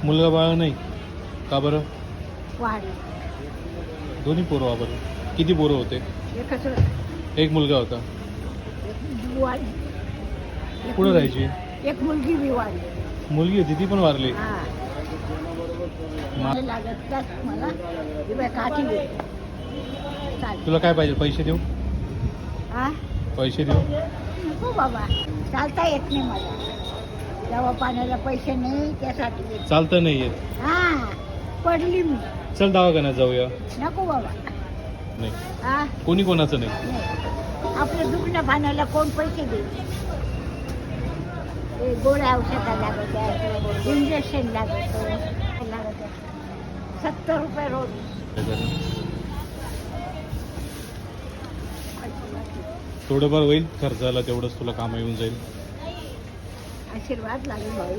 मुलगा बाळ नाही का बरं? वाढ दोन्ही पोरं वापर. किती पोरं होते? एकच एक मुलगा होता. वाढ कुठं राहायची? एक मुलगी बी वाढली. मुलगी होती ती पण वारली. हा मा- लागत मला काठी चालेल. तुला काय पाहिजे? पैसे देऊ? हा पैसे देऊ? नको बाबा, चालता येत नाही मला. दवा पाण्याला पैसे नाही त्यासाठी. चालतं नाही येत. हा पडली मी. चल दवाखान्यात जाऊया. नको बाबा. नाही हा कोणी कोणाचं नाही. नाही. आपलं दुखणं पाण्याला कोण पैसे देईल? ते गोळ्या औषधा लागत आहे, इंजेक्शन लागत लागत 70 रुपये रोज. थोडंफार होईल खर्चाला, तेवढंच तुला काम येऊन जाईल. आशीर्वाद लागेल भाऊ.